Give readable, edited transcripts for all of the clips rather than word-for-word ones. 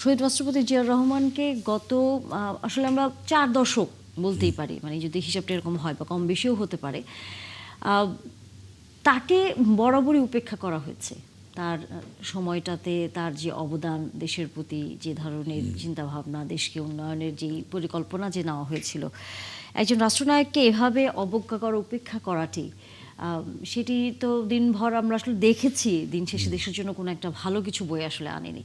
শহীদ রাষ্ট্রপতি জিয়াউর রহমানকে গত আসলে আমরা 4 দশক বলতেই পারি, মানে যদি হিসাবটা এরকম হয় বা কম বেশিও হতে পারে, আহ, তাকে বরাবরই উপেক্ষা করা হয়েছে। তার সময়টাতে তার যে অবদান, দেশের প্রতি যে ধরনের চিন্তাভাবনা, দেশকে উন্নয়নের যে পরিকল্পনা যে নেওয়া হয়েছিল, একজন রাষ্ট্রনায়ককে এভাবে অবজ্ঞা করা, উপেক্ষা করাটি, সেটি তো দিনভর আমরা আসলে দেখেছি, দিন শেষে দেশের জন্য কোনো একটা ভালো কিছু বয়ে আসলে আনেনি।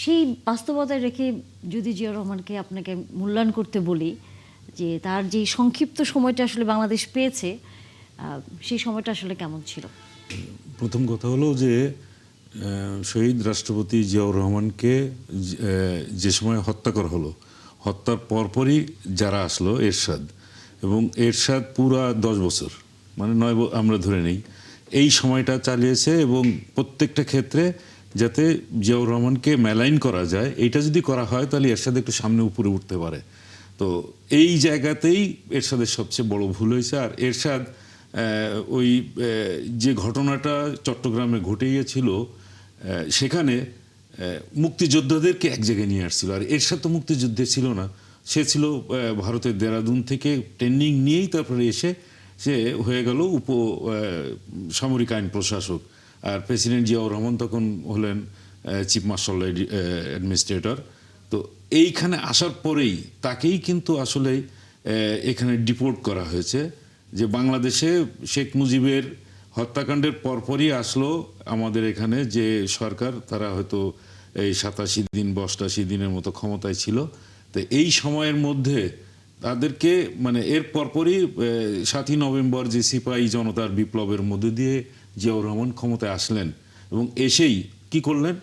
সেই বাস্তবতায় রেখে যদি জিয়াউর রহমানকে আপনাকে মূল্যায়ন করতে বলি, যে তার যে সংক্ষিপ্ত সময়টা আসলে বাংলাদেশ পেয়েছে, সেই সময়টা আসলে কেমন ছিল? প্রথম কথা হলো যে শহীদ রাষ্ট্রপতি জিয়াউর রহমানকে যে সময় হত্যা করা হলো, হত্যার পরপরই যারা আসলো এরশাদ, এবং এরশাদ পুরা 10 বছর, মানে 9 আমরা ধরে নেই, এই সময়টা চালিয়েছে, এবং প্রত্যেকটা ক্ষেত্রে যাতে জিয়াউর রহমানকে মেলাইন করা যায়, এইটা যদি করা হয় তাহলে এরশাদ একটু সামনে উপরে উঠতে পারে। তো এই জায়গাতেই এরশাদের সবচেয়ে বড় ভুল হয়েছে। আর এরশাদ ওই যে ঘটনাটা চট্টগ্রামে ঘটে গিয়েছিল, সেখানে মুক্তিযোদ্ধাদেরকে এক জায়গায় নিয়ে আসছিল। আর এরশাদ তো মুক্তিযুদ্ধে ছিল না, সে ছিল ভারতের দেরাদুন থেকে ট্রেনিং নিয়েই তারপরে এসে সে হয়ে গেল সামরিক আইন প্রশাসক। আর প্রেসিডেন্ট জিয়াউর রহমান তখন হলেন চিফ মার্শাল অ্যাডমিনিস্ট্রেটর। তো এইখানে আসার পরেই তাকেই কিন্তু আসলে এখানে ডিপোর্ট করা হয়েছে। যে বাংলাদেশে শেখ মুজিবের হত্যাকাণ্ডের পরপরই আসলো আমাদের এখানে যে সরকার, তারা হয়তো এই 87 দিন বা 88 দিনের মতো ক্ষমতায় ছিল। তো এই সময়ের মধ্যে তাদেরকে, মানে এর পরপরই 7ই নভেম্বর যে সিপাহী জনতার বিপ্লবের মধ্যে দিয়ে জিয়াউর রহমান ক্ষমতায় আসলেন, এবং এসেই কি করলেন,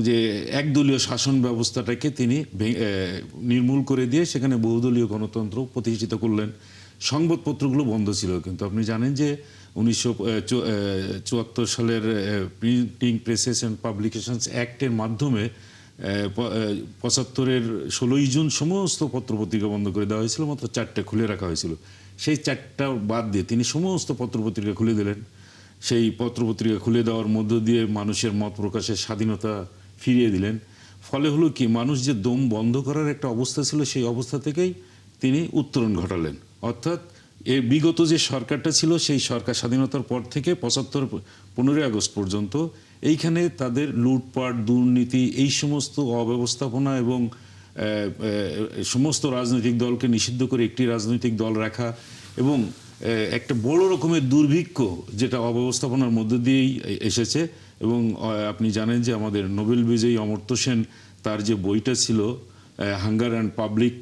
যে একদলীয় শাসন ব্যবস্থাটাকে তিনি নির্মূল করে দিয়ে সেখানে বহুদলীয় গণতন্ত্র প্রতিষ্ঠিত করলেন। সংবাদপত্রগুলো বন্ধ ছিল, কিন্তু আপনি জানেন যে 1974 সালের প্রিন্টিং প্রেসেস অ্যান্ড পাবলিকেশনস অ্যাক্টের মাধ্যমে 75-এর 16ই জুন সমস্ত পত্রপত্রিকা বন্ধ করে দেওয়া হয়েছিল, মাত্র 4টে খুলে রাখা হয়েছিল। সেই 4টা বাদ দিয়ে তিনি সমস্ত পত্রপত্রিকা খুলে দিলেন। সেই পত্রপত্রিকা খুলে দেওয়ার মধ্য দিয়ে মানুষের মত প্রকাশের স্বাধীনতা ফিরিয়ে দিলেন। ফলে হলো কি, মানুষ যে দম বন্ধ করার একটা অবস্থা ছিল, সেই অবস্থা থেকেই তিনি উত্তরণ ঘটালেন। অর্থাৎ এর বিগত যে সরকারটা ছিল, সেই সরকার স্বাধীনতার পর থেকে 15ই আগস্ট পর্যন্ত এইখানে তাদের লুটপাট, দুর্নীতি, এই সমস্ত অব্যবস্থাপনা এবং সমস্ত রাজনৈতিক দলকে নিষিদ্ধ করে একটি রাজনৈতিক দল রাখা, এবং একটা বড় রকমের দুর্ভিক্ষ যেটা অব্যবস্থাপনার মধ্য দিয়েই এসেছে। এবং আপনি জানেন যে আমাদের নোবেল বিজয়ী অমর্ত্য সেন, তার যে বইটা ছিল হাঙ্গার অ্যান্ড পাবলিক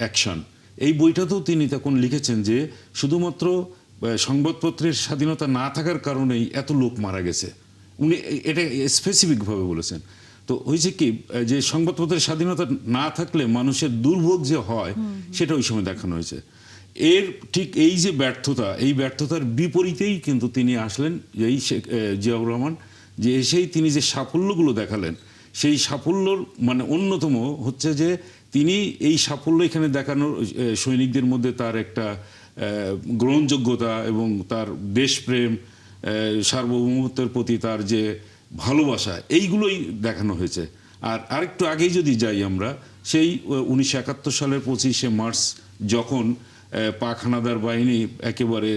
অ্যাকশন, এই বইটাতেও তিনি তখন লিখেছেন যে শুধুমাত্র সংবাদপত্রের স্বাধীনতা না থাকার কারণেই এত লোক মারা গেছে। উনি এটা স্পেসিফিকভাবে বলেছেন। তো হয়েছে কি, যে সংবাদপত্রের স্বাধীনতা না থাকলে মানুষের দুর্ভোগ যে হয়, সেটা ওই সময় দেখানো হয়েছে। এর ঠিক এই যে ব্যর্থতা, এই ব্যর্থতার বিপরীতেই কিন্তু তিনি আসলেন, এই জিয়াউর রহমান, যে এসেই তিনি যে সাফল্যগুলো দেখালেন, সেই সাফল্যর মানে অন্যতম হচ্ছে যে তিনি এই সাফল্য এখানে দেখানোর সৈনিকদের মধ্যে তার একটা গ্রহণযোগ্যতা এবং তার দেশপ্রেম, সার্বভৌমত্বের প্রতি তার যে ভালোবাসা, এইগুলোই দেখানো হয়েছে। আর আরেকটু আগেই যদি যাই আমরা, সেই 1971 সালের 25শে মার্চ যখন পাক হানাদার বাহিনী একেবারে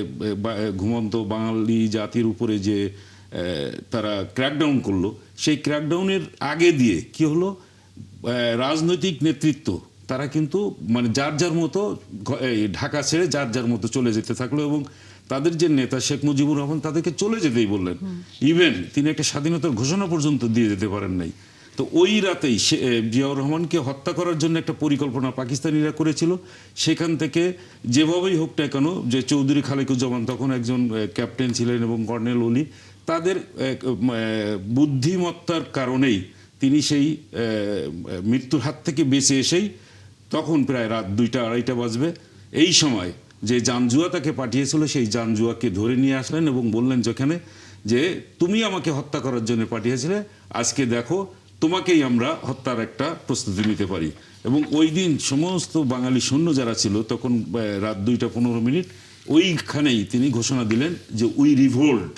ঘুমন্ত বাঙালি জাতির উপরে যে তারা ক্র্যাকডাউন করলো, সেই ক্র্যাকডাউনের আগে দিয়ে কি হলো, রাজনৈতিক নেতৃত্ব তারা কিন্তু মানে যার যার মতো ঢাকা ছেড়ে যার যার মতো চলে যেতে থাকলো, এবং তাদের যে নেতা শেখ মুজিবুর রহমান তাদেরকে চলে যেতেই বললেন। ইভেন তিনি একটা স্বাধীনতার ঘোষণা পর্যন্ত দিয়ে যেতে পারেন নাই। তো ওই রাতেই জিয়াউর রহমানকে হত্যা করার জন্য একটা পরিকল্পনা পাকিস্তানিরা করেছিল। সেখান থেকে যেভাবেই হোক না কেন, যে চৌধুরী খালেকুজ্জামান তখন একজন ক্যাপ্টেন ছিলেন এবং কর্নেল অলি, তাদের বুদ্ধিমত্তার কারণেই তিনি সেই মৃত্যুর হাত থেকে বেঁচে এসেই, তখন প্রায় রাত 2টা-2:30 বাজবে, এই সময় যে জানজুয়া তাকে পাঠিয়েছিল, সেই জানজুয়াকে ধরে নিয়ে আসলেন এবং বললেন যেখানে যে তুমি আমাকে হত্যা করার জন্য পাঠিয়েছিলে, আজকে দেখো তোমাকেই আমরা হত্যার একটা প্রস্তুতি নিতে পারি। এবং ওই দিন সমস্ত বাঙালি সৈন্য যারা ছিল, তখন রাত 2টা 15 মিনিট, ওইখানেই তিনি ঘোষণা দিলেন যে উই রিভোল্ট।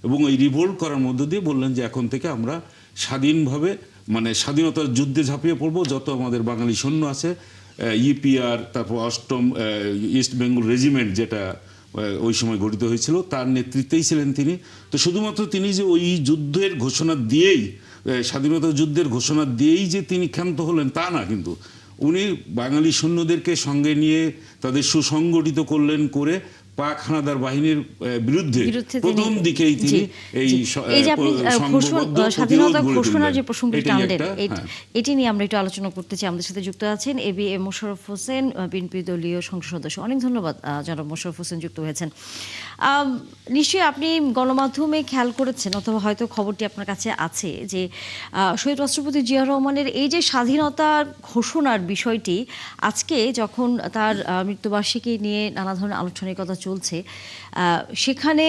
এবং ওই রিভোল্ট করার মধ্য দিয়ে বললেন যে এখন থেকে আমরা স্বাধীনভাবে মানে স্বাধীনতার যুদ্ধে ঝাঁপিয়ে পড়বো, যত আমাদের বাঙালি সৈন্য আছে, ইপিআর, তারপর অষ্টম ইস্ট বেঙ্গল রেজিমেন্ট যেটা ওই সময় গঠিত হয়েছিল, তার নেতৃত্বেই ছিলেন তিনি। তো শুধুমাত্র তিনি যে ওই যুদ্ধের ঘোষণা দিয়েই, স্বাধীনতা যুদ্ধের ঘোষণা দিয়েই যে তিনি ক্ষান্ত হলেন তা না, কিন্তু উনি বাঙালি সৈন্যদেরকে সঙ্গে নিয়ে তাদের সুসংগঠিত করলেন, করে পাক হানাদার বাহিনীর বিরুদ্ধে প্রথম দিকেই তিনি এই এই যে আপনি সংঘবদ্ধ স্বাধীনতা প্রতিরোধ গড়ে ঘোষণার যে তুললেন। প্রসঙ্গটি এটাই টানলেন, একটা, এটি নিয়ে আমরা একটু আলোচনা করতে চাই। আমাদের সাথে যুক্ত আছেন এবিএম মোশাররফ হোসেন, বিএনপি দলীয় সংসদ সদস্য। অনেক ধন্যবাদ জনাব মোশাররফ হোসেন যুক্ত হয়েছেন। নিশ্চয়ই আপনি গণমাধ্যমে খেয়াল করেছেন, অথবা হয়তো খবরটি আপনার কাছে আছে, যে শহীদ রাষ্ট্রপতি জিয়া রহমানের এই যে স্বাধীনতার ঘোষণার বিষয়টি, আজকে যখন তার মৃত্যুবার্ষিকী নিয়ে নানা ধরনের আনুষ্ঠানিকতা চলছে, সেখানে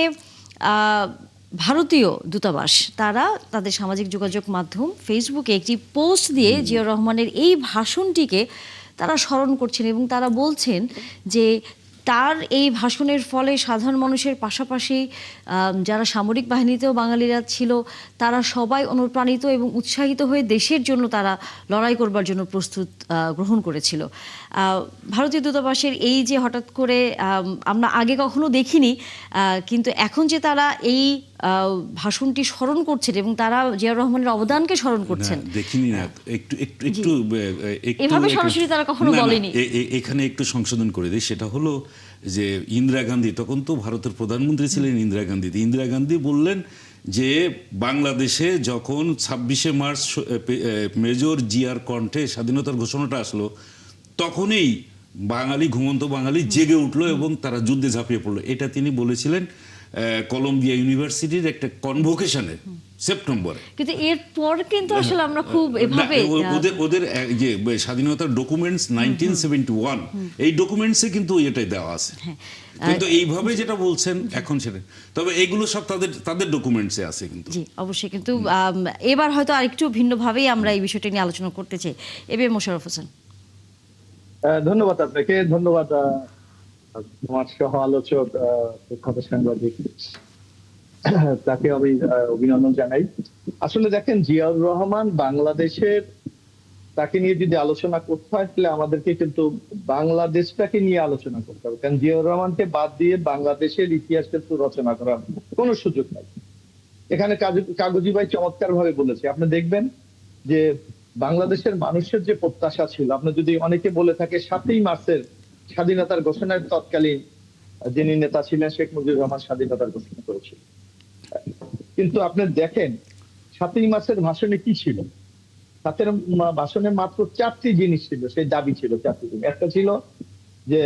ভারতীয় দূতাবাস তারা তাদের সামাজিক যোগাযোগ মাধ্যম ফেসবুকে একটি পোস্ট দিয়ে জিয়া রহমানের এই ভাষণটিকে তারা স্মরণ করছেন, এবং তারা বলছেন যে তার এই ভাষণের ফলে সাধারণ মানুষের পাশাপাশি যারা সামরিক বাহিনীতেও বাঙালিরা ছিল, তারা সবাই অনুপ্রাণিত এবং উৎসাহিত হয়ে দেশের জন্য তারা লড়াই করবার জন্য প্রস্তুত গ্রহণ করেছিল। ভারতীয় দূতাবাসের এই যে হঠাৎ করে, আমরা আগে কখনো দেখিনি, কিন্তু এখন যে তারা এই ভাষণটি স্মরণ করছেন এবং তারা জিয়া রহমানের অবদানকে স্মরণ করছেন, দেখিনি না, একটু একটু একটু এভাবে সরাসরি তারা কখনো বলেনি। এখানে একটু সংশোধন করে দিই। সেটা হলো যে ইন্দিরা গান্ধী, তখন তো ভারতের প্রধানমন্ত্রী ছিলেন ইন্দিরা গান্ধী, ইন্দিরা গান্ধী বললেন যে বাংলাদেশে যখন 26শে মার্চ মেজর জিয়ার কণ্ঠে স্বাধীনতার ঘোষণাটা আসলো, তখনই বাঙালি, ঘুমন্ত বাঙালি জেগে উঠলো এবং তারা যুদ্ধে ঝাঁপিয়ে পড়লো। এটা তিনি বলেছিলেন কলম্বিয়া ইউনিভার্সিটির একটা কনভোকেশনে সেপ্টেম্বরে। কিন্তু এরপর কিন্তু আসলে আমরা খুব এভাবে ওদের যে স্বাধীনতার ডকুমেন্টস 1971, এই ডকুমেন্টসে কিন্তু এটাই দেওয়া আছে, কিন্তু এইভাবে যেটা বলছেন এখন সেটা, তবে এগুলো সব তাদের ডকুমেন্টসে আছে কিন্তু। জি অবশ্যই, কিন্তু এবার হয়তো আরেকটু ভিন্নভাবেই আমরা এই বিষয়টা নিয়ে আলোচনা করতে চাই। এবিএম মোশাররফ হোসেন। ধন্যবাদ আপনাকে, ধন্যবাদ আমার সহ আলোচক প্রখ্যাত সাংবাদিক, তাকে আমি অভিনন্দন জানাই। আসলে দেখেন, জিয়াউর রহমান বাংলাদেশের, তাকে নিয়ে যদি আলোচনা করতে হয় তাহলে আমাদেরকে কিন্তু বাংলাদেশটাকে নিয়ে আলোচনা করতে হবে, কারণ জিয়াউর রহমানকে বাদ দিয়ে বাংলাদেশের ইতিহাস কিন্তু রচনা করার কোনো সুযোগ নাই। এখানে কাগজি ভাই চমৎকার ভাবে বলেছে, আপনি দেখবেন যে বাংলাদেশের মানুষের যে প্রত্যাশা ছিল, আপনি যদি অনেকে বলে থাকে 7ই মার্চের স্বাধীনতার ঘোষণার তৎকালীন যিনি নেতা ছিলেন শেখ মুজিবুর রহমান স্বাধীনতার ঘোষণা করেছিল, কিন্তু আপনি দেখেন 7ই মার্চের ভাষণে কি ছিল। তাদের ভাষণে মাত্র 4টি জিনিস ছিল, সেই দাবি ছিল 4টি জিনিস। একটা ছিল যে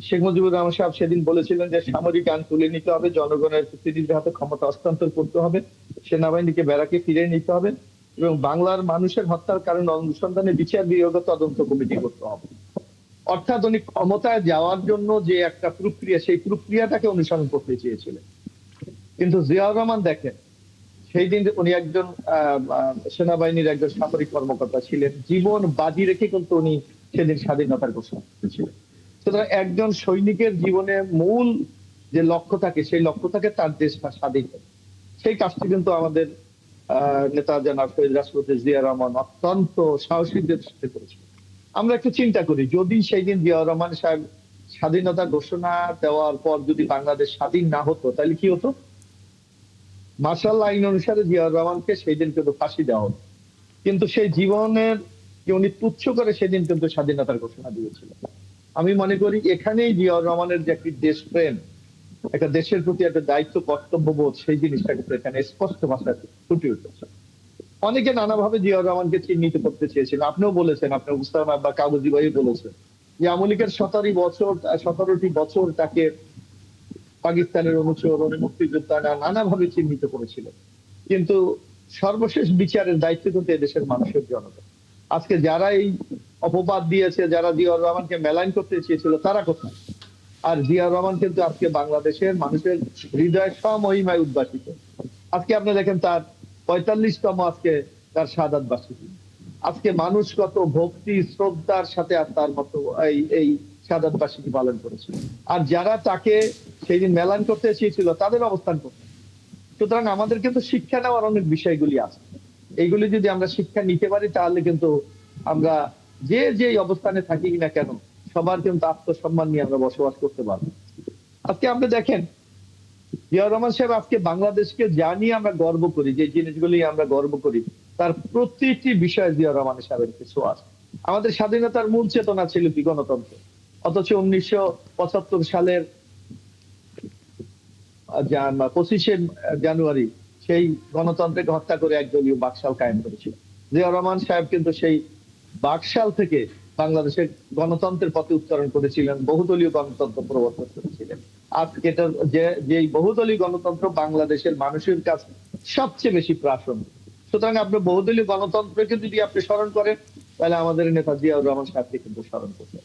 শেখ মুজিবুর রহমান সাহেব সেদিন বলেছিলেন যে সামরিক আইন তুলে নিতে হবে, জনগণের প্রতিনিধিদের হাতে ক্ষমতা হস্তান্তর করতে হবে, সেনাবাহিনীকে ব্যারাকে ফিরিয়ে নিতে হবে, এবং বাংলার মানুষের হত্যার কারণ অনুসন্ধানে বিচার বিভাগীয় তদন্ত কমিটি করতে হবে। অর্থাৎ উনি ক্ষমতায় যাওয়ার জন্য যে একটা প্রক্রিয়া, সেই প্রক্রিয়াটাকে অনুসরণ করতে চেয়েছিলেন। কিন্তু জিয়াউর রহমান দেখেন, সেই দিন উনি একজন সেনাবাহিনীর একজন সামরিক কর্মকর্তা ছিলেন, জীবন বাজি রেখে কিন্তু উনি সেদিন স্বাধীনতার ঘোষণা করেছিলেন। সুতরাং একজন সৈনিকের জীবনে মূল যে লক্ষ্য থাকে, সেই লক্ষ্য থাকে তার দেশটা স্বাধীন। সেই কাজটি কিন্তু আমাদের নেতা জনাব শহীদ রাষ্ট্রপতি জিয়া রহমান অত্যন্ত সাহসীদের সাথে করেছিলেন। আমরা একটু চিন্তা করি, যদি সেই দিন জিয়াউর রহমান সাহেব স্বাধীনতা ঘোষণা দেওয়ার পর যদি বাংলাদেশ স্বাধীন না হতো, তাহলে কি হতো? মার্শাল আইন অনুসারে জিয়াউর রহমানকে সেই দিন কিন্তু ফাঁসি দেওয়া হতো, কিন্তু সেই জীবনের যে উনি তুচ্ছ করে সেদিন কিন্তু স্বাধীনতার ঘোষণা দিয়েছিল। আমি মনে করি এখানেই জিয়াউর রহমানের যে একটি দেশপ্রেম, একটা দেশের প্রতি একটা দায়িত্ব কর্তব্যবোধ, সেই জিনিসটা কিন্তু এখানে স্পষ্ট ভাষায় ফুটে উঠেছে। অনেকে নানাভাবে জিয়াউর রহমানকে চিহ্নিত করতে চেয়েছিল, আপনিও বলেছেন, আপনার উস্তাদ বা কাগজি ভাই বলেছেন যে আওয়ামী লীগের 17টি বছর তাকে পাকিস্তানের অনুচর, মুক্তিযোদ্ধা নানাভাবে চিহ্নিত করেছিল, কিন্তু সর্বশেষ বিচারের দায়িত্ব কিন্তু এদেশের মানুষের জনগণ। আজকে যারা এই অপবাদ দিয়েছে, যারা জিয়াউর রহমানকে মেলাইন করতে চেয়েছিল, তারা কোথায়? আর জিয়াউর রহমান কিন্তু আজকে বাংলাদেশের মানুষের হৃদয় সমহিমায় উদ্ভাসিত। আজকে আপনি দেখেন তার 45তম আজকে তার শাহাদাত বার্ষিকী। আজকে মানুষ কত ভক্তি শ্রদ্ধার সাথে আর তার মতো এই শাহাদাত বার্ষিকী পালন করেছে, আর যারা তাকে সেই দিন মেলান করতে চেয়েছিল তাদের অবস্থান করছে। সুতরাং আমাদের কিন্তু শিক্ষা নেওয়ার অনেক বিষয়গুলি আছে। এইগুলি যদি আমরা শিক্ষা নিতে পারি তাহলে কিন্তু আমরা যে অবস্থানে থাকি না কেন সবার কিন্তু আত্মসম্মান নিয়ে আমরা বসবাস করতে পারবো। আজকে আপনি দেখেন জিয়াউর রহমান সাহেব আজকে বাংলাদেশকে যা নিয়ে আমরা গর্ব করি, যে জিনিসগুলি আমরা গর্ব করি, তার প্রতিটি বিষয়ে জিয়াউর রহমান সাহেবের কিছু আছে। আমাদের স্বাধীনতার মূল চেতনা ছিল কি? গণতন্ত্র। অথচ 1975 সালের 25শে জানুয়ারি সেই গণতন্ত্রকে হত্যা করে একদলীয় বাকশাল কায়েম করেছিল। জিয়াউর রহমান সাহেব কিন্তু সেই বাকশাল থেকে বাংলাদেশের গণতন্ত্রের পথে উত্তরণ করেছিলেন, বহুদলীয় গণতন্ত্র প্রবর্তন করেছিলেন। আজকে এটা যে বহুদলীয় গণতন্ত্র বাংলাদেশের মানুষের কাছে সবচেয়ে বেশি প্রাসঙ্গিক। সুতরাং আপনি বহুদলীয় গণতন্ত্রকে যদি আপনি স্মরণ করেন তাহলে আমাদের নেতা জিয়াউর রহমান সাহেবকে কিন্তু স্মরণ করছেন।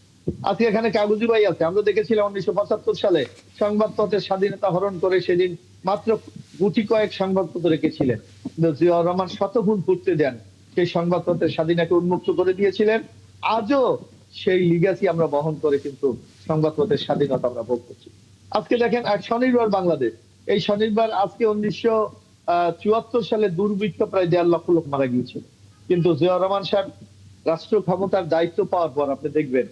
আজকে এখানে কাগজি ভাই আছে, আমরা দেখেছিলাম 1975 সালে সংবাদপত্রের স্বাধীনতা হরণ করে সেদিন মাত্র গুটি কয়েক সংবাদপত্র রেখেছিলেন। জিয়াউর রহমান শতগুণ করতে দেন সেই সংবাদপত্রের স্বাধীনতাকে উন্মুক্ত করে দিয়েছিলেন। আজও সেই লিগ্যাসি আমরা বহন করে কিন্তু সংবাদপত্রের স্বাধীনতা আমরা ভোগ করছি। আজকে দেখেন এক স্বনির্ভর বাংলাদেশ, এই স্বনির্ভর আজকে 1974 সালে দুর্ভিক্ষ প্রায় 1.5 লক্ষ লোক মারা গিয়েছিল, কিন্তু জিয়াউর রহমান সাহেব রাষ্ট্র ক্ষমতার দায়িত্ব পাওয়ার পর আপনি দেখবেন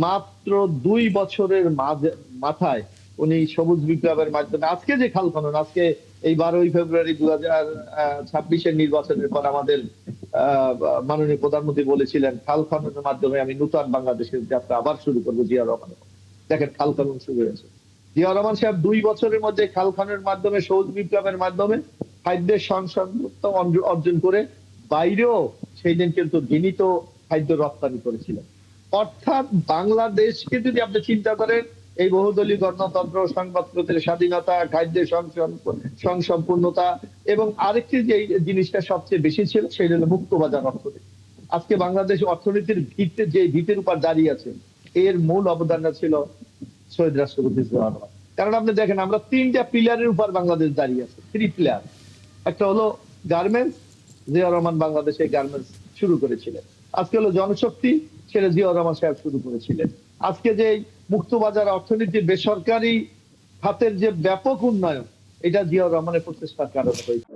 মাত্র 2 বছরের মাথায় উনি সবুজ বিপ্লবের মাধ্যমে আজকে যে খাল খনন, আজকে এই 12ই ফেব্রুয়ারি 2026-এর নির্বাচনের পর আমাদের মাননীয় প্রধানমন্ত্রী বলেছিলেন খাল খননের মাধ্যমে আমি নতুন বাংলাদেশের যাত্রা আবার শুরু করবো। জিয়াউর রহমান দেখেন খাল খনন শুরু হয়েছে। জিয়াউর রহমান সাহেব 2 বছরের মধ্যে খাল খননের মাধ্যমে, সবুজ বিপ্লবের মাধ্যমে খাদ্যের সংসদ অর্জন করে বাইরেও সেই দিন কিন্তু ঘৃণিত খাদ্য রপ্তানি করেছিলেন। অর্থাৎ বাংলাদেশকে যদি আপনি চিন্তা করেন, এই বহুদলীয় গণতন্ত্র, সংবাদপত্রের স্বাধীনতা, খাদ্যের সংসম্পূর্ণতা এবং আরেকটি যে জিনিসটা সবচেয়ে বেশি ছিল সেটা হলো মুক্ত বাজার অর্থনীতি। আজকে বাংলাদেশ অর্থনীতির ভিতের উপর দাঁড়িয়ে আছে, এর মূল অবদান ছিল শহীদ রাষ্ট্রপতি জিয়াউর রহমান। কারণ আপনি দেখেন আমরা 3টা পিলারের উপর বাংলাদেশ দাঁড়িয়ে আছে, 3 পিলার। একটা হলো গার্মেন্টস, জিয়াউর রহমান বাংলাদেশে গার্মেন্টস শুরু করেছিলেন। আজকে হলো জনশক্তি, সেটা জিয়াউর রহমান সাহেব শুরু করেছিলেন। আজকে যে মুক্তবাজার অর্থনীতি, বেসরকারি খাতের যে ব্যাপক উন্নয়ন, এটা জিয়াউর রহমানের প্রচেষ্টার কারণে হয়েছে।